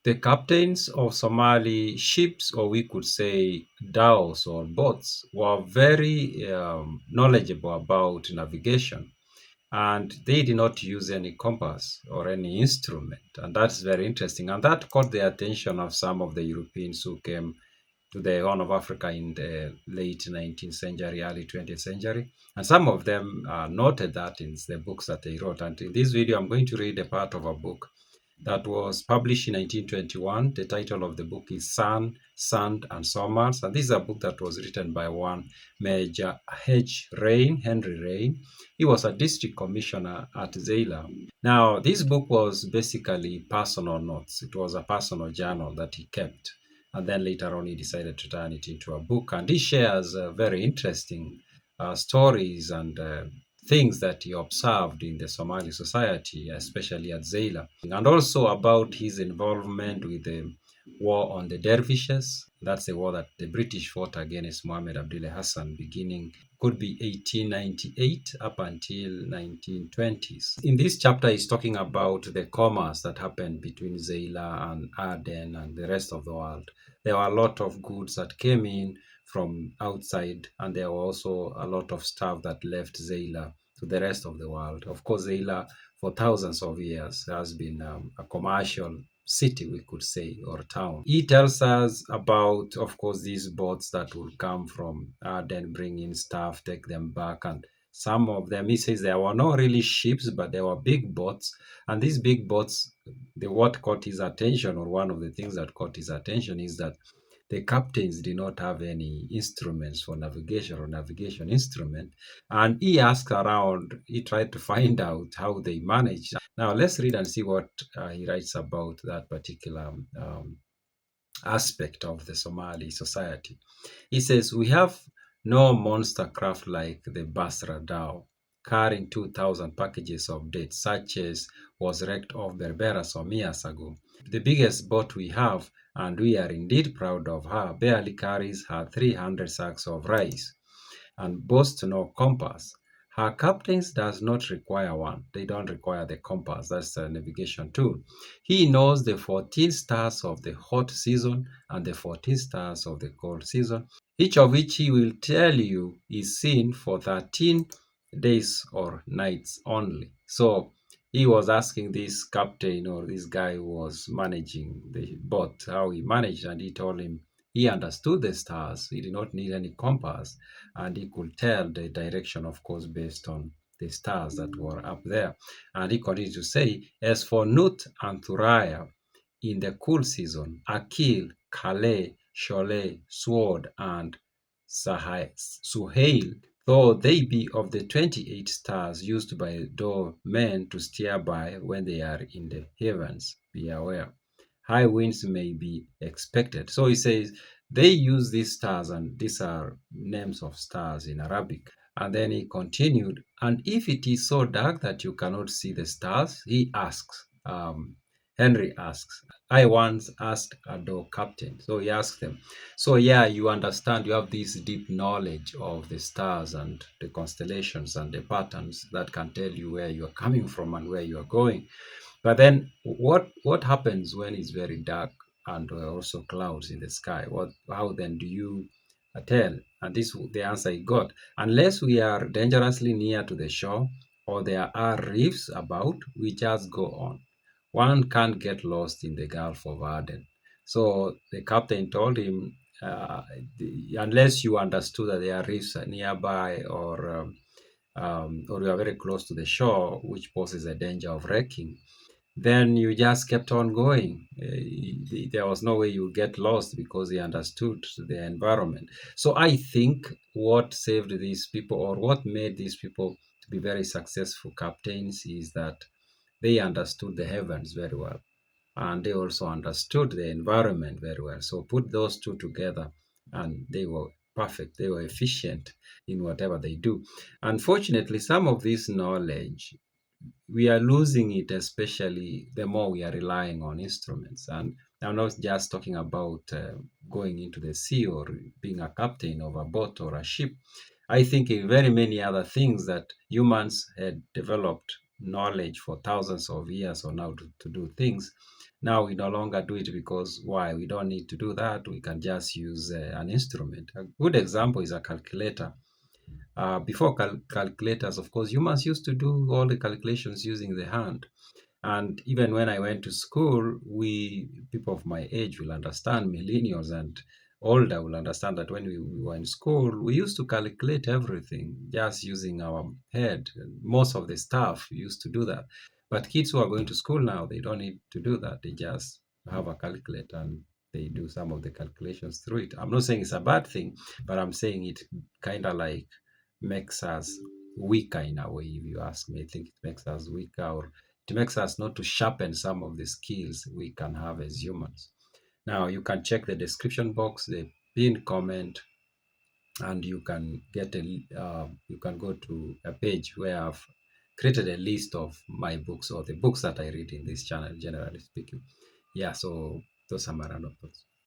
The captains of Somali ships, or we could say dhows or boats, were very knowledgeable about navigation, and they did not use any compass or any instrument. And that's very interesting. And that caught the attention of some of the Europeans who came to the Horn of Africa in the late 19th century, early 20th century. And some of them noted that in the books that they wrote. And in this video, I'm going to read a part of a book that was published in 1921. The title of the book is Sun, Sand, and Somers. And this is a book that was written by one Major Henry Rain. He was a district commissioner at Zeila. Now, this book was basically personal notes. It was a personal journal that he kept. And then later on, he decided to turn it into a book. And he shares very interesting stories and things that he observed in the Somali society, especially at Zeila, and also about his involvement with the war on the dervishes. That's the war that the British fought against Muhammad Abdullah Hassan, beginning could be 1898 up until 1920s. In this chapter, he's talking about the commerce that happened between Zeila and Aden and the rest of the world. There were a lot of goods that came in from outside, and there were also a lot of stuff that left Zeila to the rest of the world. Of course, Zeila for thousands of years has been a commercial city, we could say, or town. He tells us about, of course, these boats that will come from Aden, bring in stuff, take them back, and some of them, he says, there were not really ships, but there were big boats. And these big boats, what caught his attention, or one of the things that caught his attention, is that the captains did not have any instruments for navigation or navigation instrument. And he asked around, he tried to find out how they managed. Now, let's read and see what he writes about that particular aspect of the Somali society. He says, we have no monster craft like the Basra dhow, carrying 2,000 packages of dates, such as was wrecked off Berbera some years ago. The biggest boat we have, and we are indeed proud of her, barely carries her 300 sacks of rice and boasts no compass. Her captains does not require one. They don't require the compass. That's a navigation tool. He knows the 14 stars of the hot season and the 14 stars of the cold season, each of which he will tell you is seen for 13 days or nights only. So he was asking this captain, or this guy who was managing the boat, how he managed, and he told him he understood the stars. He did not need any compass, and he could tell the direction, of course, based on the stars that were up there. And he continued to say, as for Nut and Thuraya, in the cool season, Akil, Calais, Cholet, Sword, and Suhail, though they be of the 28 stars used by those men to steer by when they are in the heavens, be aware. High winds may be expected. So he says they use these stars, and these are names of stars in Arabic. And then he continued, and if it is so dark that you cannot see the stars, he asks, Henry asks, I once asked a door captain. So he asked them, so yeah, you understand, you have this deep knowledge of the stars and the constellations and the patterns that can tell you where you are coming from and where you are going. But then what happens when it's very dark and also clouds in the sky? How then do you tell? And this the answer he got. Unless we are dangerously near to the shore or there are reefs about, we just go on. One can't get lost in the Gulf of Aden. So the captain told him, unless you understood that there are reefs nearby, or you are very close to the shore, which poses a danger of wrecking, then you just kept on going. There was no way you get lost because he understood the environment. So I think what saved these people, or what made these people to be very successful captains, is that they understood the heavens very well, and they also understood the environment very well. So put those two together, and they were perfect. They were efficient in whatever they do. Unfortunately, some of this knowledge, we are losing it, especially the more we are relying on instruments. And I'm not just talking about going into the sea or being a captain of a boat or a ship. I think in very many other things that humans had developed knowledge for thousands of years or now to do things. Now we no longer do it because why? We don't need to do that. We can just use an instrument. A good example is a calculator. Before calculators, of course, humans used to do all the calculations using the hand. And even when I went to school, we people of my age will understand, millennials and older will understand that when we were in school, we used to calculate everything just using our head. Most of the staff used to do that. But kids who are going to school now, they don't need to do that. They just have a calculator and they do some of the calculations through it. I'm not saying it's a bad thing, but I'm saying it kind of like makes us weaker in a way. If you ask me, I think it makes us weaker, or it makes us not to sharpen some of the skills we can have as humans. Now, you can check the description box, the pinned comment, and you can get you can go to a page where I've created a list of my books or the books that I read in this channel, generally speaking. Yeah, so those are my random thoughts.